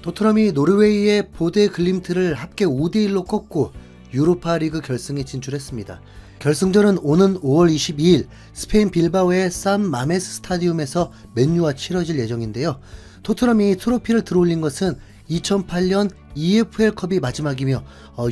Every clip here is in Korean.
토트넘이 노르웨이의 보데 글림트를 합계 5대1로 꺾고 유로파리그 결승에 진출했습니다. 결승전은 오는 5월 22일 스페인 빌바오의 산 마메스 스타디움에서 맨유와 치러질 예정인데요. 토트넘이 트로피를 들어올린 것은 2008년 EFL컵이 마지막이며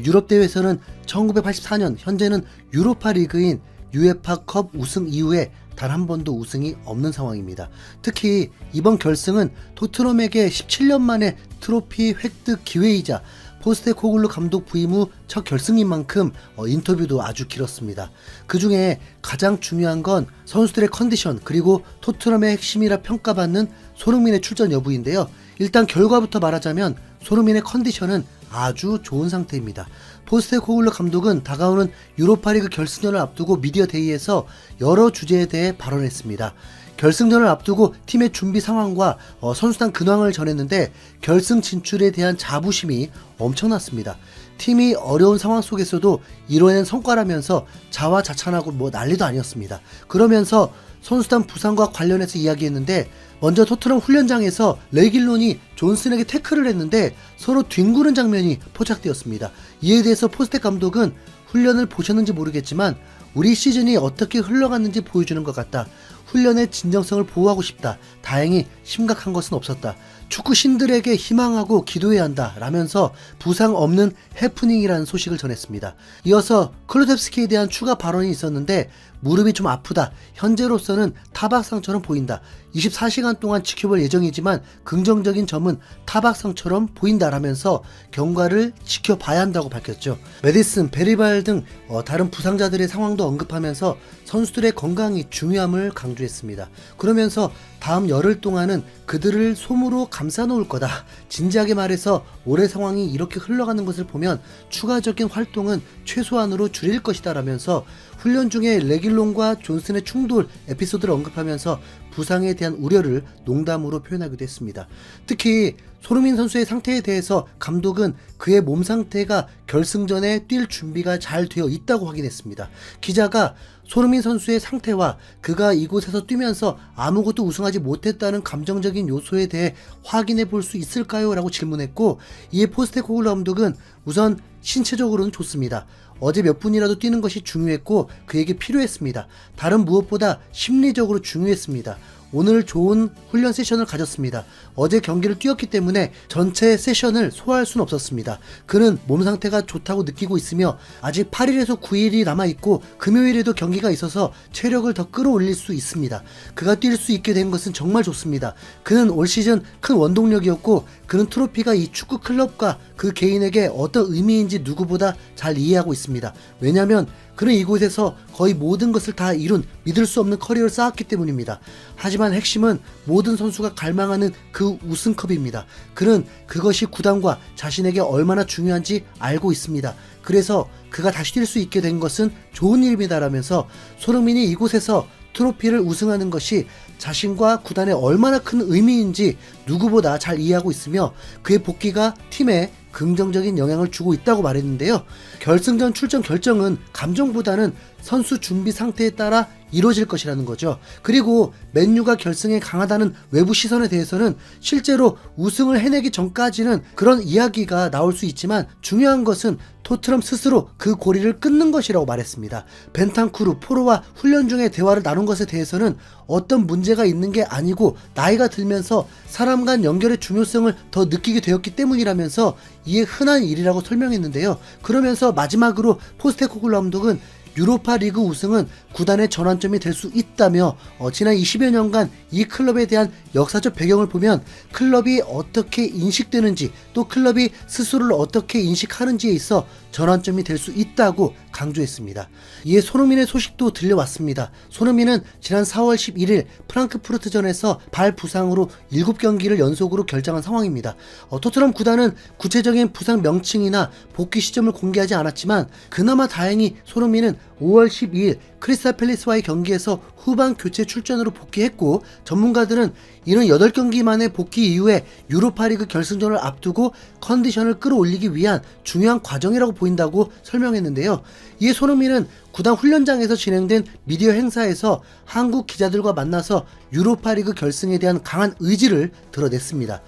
유럽 대회에서는 1984년 현재는 유로파 리그인 유에파컵 우승 이후에 단 한 번도 우승이 없는 상황입니다. 특히 이번 결승은 토트넘에게 17년 만에 트로피 획득 기회이자 포스테코글루 감독 부임 후 첫 결승인 만큼 인터뷰도 아주 길었습니다. 그 중에 가장 중요한 건 선수들의 컨디션 그리고 토트넘의 핵심이라 평가받는 손흥민의 출전 여부인데요. 일단 결과부터 말하자면 손흥민의 컨디션은 아주 좋은 상태입니다. 포스테코글루 감독은 다가오는 유로파리그 결승전을 앞두고 미디어 데이에서 여러 주제에 대해 발언했습니다. 결승전을 앞두고 팀의 준비 상황과 선수단 근황을 전했는데 결승 진출에 대한 자부심이 엄청났습니다. 팀이 어려운 상황 속에서도 이뤄낸 성과라면서 자화자찬하고 난리도 아니었습니다. 그러면서 선수단 부상과 관련해서 이야기했는데 먼저 토트넘 훈련장에서 레길론이 존슨에게 태클을 했는데 서로 뒹구는 장면이 포착되었습니다. 이에 대해서 포스테 감독은 훈련을 보셨는지 모르겠지만 우리 시즌이 어떻게 흘러갔는지 보여주는 것 같다. 훈련의 진정성을 보호하고 싶다. 다행히 심각한 것은 없었다. 축구 신들에게 희망하고 기도해야 한다. 라면서 부상 없는 해프닝이라는 소식을 전했습니다. 이어서 클루셉스키에 대한 추가 발언이 있었는데 무릎이 좀 아프다. 현재로서는 타박상처럼 보인다. 24시간 동안 지켜볼 예정이지만 긍정적인 점은 타박상처럼 보인다라면서 경과를 지켜봐야 한다고 밝혔죠. 메디슨, 베리발 등 다른 부상자들의 상황도 언급하면서 선수들의 건강이 중요함을 강조했습니다. 그러면서 다음 열흘 동안은 그들을 솜으로 감싸 놓을 거다. 진지하게 말해서 올해 상황이 이렇게 흘러가는 것을 보면 추가적인 활동은 최소한으로 줄일 것이다 라면서 훈련 중에 레길론과 존슨의 충돌 에피소드를 언급하면서 부상에 대한 우려를 농담으로 표현하기도 했습니다. 특히 손흥민 선수의 상태에 대해서 감독은 그의 몸 상태가 결승전에 뛸 준비가 잘 되어 있다고 확인했습니다. 기자가 손흥민 선수의 상태와 그가 이곳에서 뛰면서 아무것도 우승하지 못했다는 감정적인 요소에 대해 확인해 볼 수 있을까요? 라고 질문했고 이에 포스테코글루 감독은 우선 신체적으로는 좋습니다. 어제 몇 분이라도 뛰는 것이 중요했고 그에게 필요했습니다. 다른 무엇보다 심리적으로 중요했습니다. 오늘 좋은 훈련 세션을 가졌습니다. 어제 경기를 뛰었기 때문에 전체 세션을 소화할 수는 없었습니다. 그는 몸 상태가 좋다고 느끼고 있으며 아직 8일에서 9일이 남아있고 금요일에도 경기가 있어서 체력을 더 끌어올릴 수 있습니다. 그가 뛸 수 있게 된 것은 정말 좋습니다. 그는 올 시즌 큰 원동력이었고 그는 트로피가 이 축구 클럽과 그 개인에게 어떤 의미인지 누구보다 잘 이해하고 있습니다. 왜냐하면 그는 이곳에서 거의 모든 것을 다 이룬 믿을 수 없는 커리어를 쌓았기 때문입니다. 하지만 핵심은 모든 선수가 갈망하는 그 우승컵입니다. 그는 그것이 구단과 자신에게 얼마나 중요한지 알고 있습니다. 그래서 그가 다시 뛸 수 있게 된 것은 좋은 일입니다라면서 손흥민이 이곳에서 트로피를 우승하는 것이 자신과 구단에 얼마나 큰 의미인지 누구보다 잘 이해하고 있으며 그의 복귀가 팀에 긍정적인 영향을 주고 있다고 말했는데요. 결승전 출전 결정은 감정보다는 선수 준비 상태에 따라 이루어질 것이라는 거죠. 그리고 맨유가 결승에 강하다는 외부 시선에 대해서는 실제로 우승을 해내기 전까지는 그런 이야기가 나올 수 있지만 중요한 것은 토트넘 스스로 그 고리를 끊는 것이라고 말했습니다. 벤탄쿠르 포로와 훈련 중에 대화를 나눈 것에 대해서는 어떤 문제가 있는 게 아니고 나이가 들면서 사람 간 연결의 중요성을 더 느끼게 되었기 때문이라면서 이에 흔한 일이라고 설명했는데요. 그러면서 마지막으로 포스테코글루 감독은 유로파 리그 우승은 구단의 전환점이 될 수 있다며 지난 20여 년간 이 클럽에 대한 역사적 배경을 보면 클럽이 어떻게 인식되는지 또 클럽이 스스로를 어떻게 인식하는지에 있어 전환점이 될 수 있다고 강조했습니다. 이에 손흥민의 소식도 들려왔습니다. 손흥민은 지난 4월 11일 프랑크푸르트전에서 발 부상으로 7경기를 연속으로 결장한 상황입니다. 토트넘 구단은 구체적인 부상 명칭이나 복귀 시점을 공개하지 않았지만 그나마 다행히 손흥민은 5월 12일 크리스탈 팰리스와의 경기에서 후반 교체 출전으로 복귀했고 전문가들은 이는 8경기 만에 복귀 이후에 유로파리그 결승전을 앞두고 컨디션을 끌어올리기 위한 중요한 과정이라고 보인다고 설명했는데요. 이에 손흥민은 구단 훈련장에서 진행된 미디어 행사에서 한국 기자들과 만나서 유로파리그 결승에 대한 강한 의지를 드러냈습니다.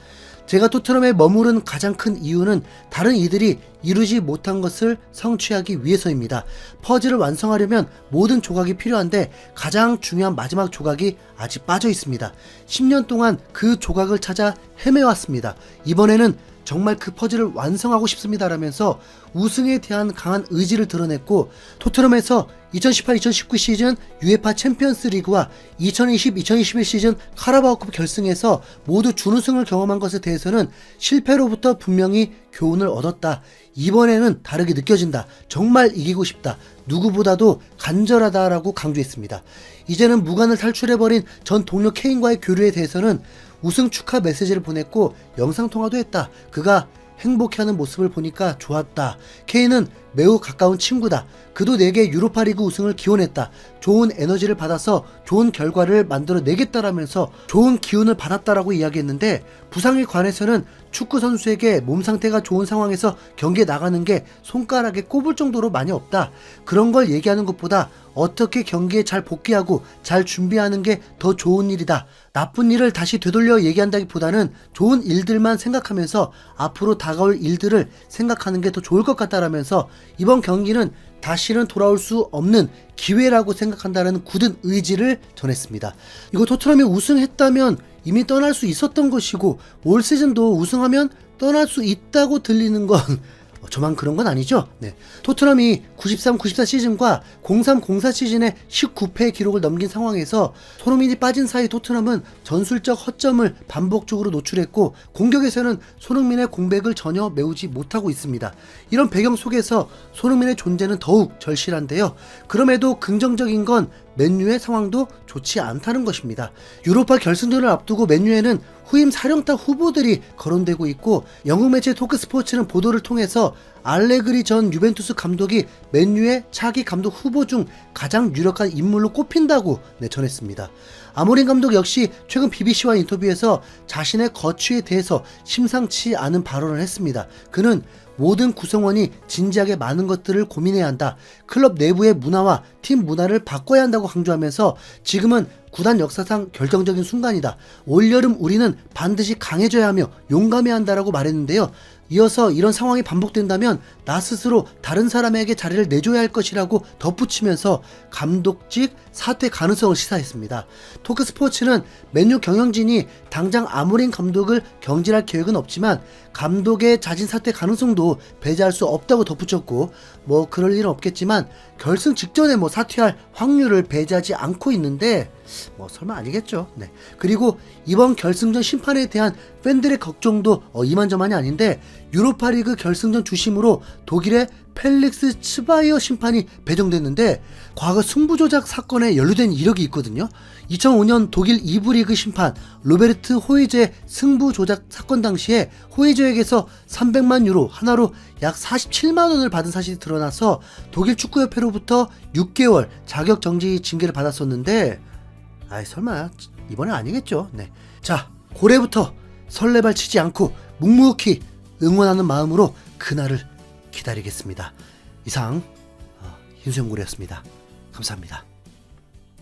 제가 토트넘에 머무른 가장 큰 이유는 다른 이들이 이루지 못한 것을 성취하기 위해서입니다. 퍼즐을 완성하려면 모든 조각이 필요한데 가장 중요한 마지막 조각이 아직 빠져 있습니다. 10년 동안 그 조각을 찾아 헤매왔습니다. 이번에는 정말 그 퍼즐을 완성하고 싶습니다라면서 우승에 대한 강한 의지를 드러냈고, 토트넘에서 2018-2019 시즌 UEFA 챔피언스 리그와 2020-2021 시즌 카라바오컵 결승에서 모두 준우승을 경험한 것에 대해서는 실패로부터 분명히 교훈을 얻었다. 이번에는 다르게 느껴진다. 정말 이기고 싶다. 누구보다도 간절하다라고 강조했습니다. 이제는 무관을 탈출해버린 전 동료 케인과의 교류에 대해서는 우승 축하 메시지를 보냈고 영상통화도 했다. 그가 행복해하는 모습을 보니까 좋았다. 케인은 매우 가까운 친구다. 그도 내게 유로파리그 우승을 기원했다. 좋은 에너지를 받아서 좋은 결과를 만들어내겠다라면서 좋은 기운을 받았다라고 이야기했는데, 부상에 관해서는 축구 선수에게 몸 상태가 좋은 상황에서 경기에 나가는 게 손가락에 꼽을 정도로 많이 없다. 그런 걸 얘기하는 것보다 어떻게 경기에 잘 복귀하고 잘 준비하는 게 더 좋은 일이다. 나쁜 일을 다시 되돌려 얘기한다기보다는 좋은 일들만 생각하면서 앞으로 다가올 일들을 생각하는 게 더 좋을 것 같다라면서 이번 경기는 다시는 돌아올 수 없는 기회라고 생각한다는 굳은 의지를 전했습니다. 이거 토트넘이 우승했다면 이미 떠날 수 있었던 것이고, 올 시즌도 우승하면 떠날 수 있다고 들리는 건 저만 그런 건 아니죠? 네. 토트넘이 93-94 시즌과 03-04 시즌에 19패의 기록을 넘긴 상황에서 손흥민이 빠진 사이 토트넘은 전술적 허점을 반복적으로 노출했고, 공격에서는 손흥민의 공백을 전혀 메우지 못하고 있습니다. 이런 배경 속에서 손흥민의 존재는 더욱 절실한데요. 그럼에도 긍정적인 건 맨유의 상황도 좋지 않다는 것입니다. 유로파 결승전을 앞두고 맨유에는 후임 사령탑 후보들이 거론되고 있고, 영국 매체 토크스포츠는 보도를 통해서 알레그리 전 유벤투스 감독이 맨유의 차기 감독 후보 중 가장 유력한 인물로 꼽힌다고 전했습니다. 아모린 감독 역시 최근 BBC와 인터뷰에서 자신의 거취에 대해서 심상치 않은 발언을 했습니다. 그는 모든 구성원이 진지하게 많은 것들을 고민해야 한다. 클럽 내부의 문화와 팀 문화를 바꿔야 한다고 강조하면서 지금은 구단 역사상 결정적인 순간이다. 올여름 우리는 반드시 강해져야 하며 용감해야 한다라고 말했는데요. 이어서 이런 상황이 반복된다면 나 스스로 다른 사람에게 자리를 내줘야 할 것이라고 덧붙이면서 감독직 사퇴 가능성을 시사했습니다. 토크스포츠는 맨유 경영진이 당장 아모린 감독을 경질할 계획은 없지만 감독의 자진 사퇴 가능성도 배제할 수 없다고 덧붙였고, 그럴 일은 없겠지만 결승 직전에 사퇴할 확률을 배제하지 않고 있는데 설마 아니겠죠. 네. 그리고 이번 결승전 심판에 대한 팬들의 걱정도 이만저만이 아닌데, 유로파리그 결승전 주심으로 독일의 펠릭스 츠바이어 심판이 배정됐는데 과거 승부조작 사건에 연루된 이력이 있거든요. 2005년 독일 2부 리그 심판 로베르트 호이제 승부조작 사건 당시에 호이제에게서 300만 유로, 하나로 약 47만 원을 받은 사실이 드러나서 독일 축구협회로부터 6개월 자격정지 징계를 받았었는데, 설마 이번엔 아니겠죠. 네. 자, 고래부터 설레발 치지 않고 묵묵히 응원하는 마음으로 그날을 기다리겠습니다. 이상 흰수염고래였습니다. 감사합니다.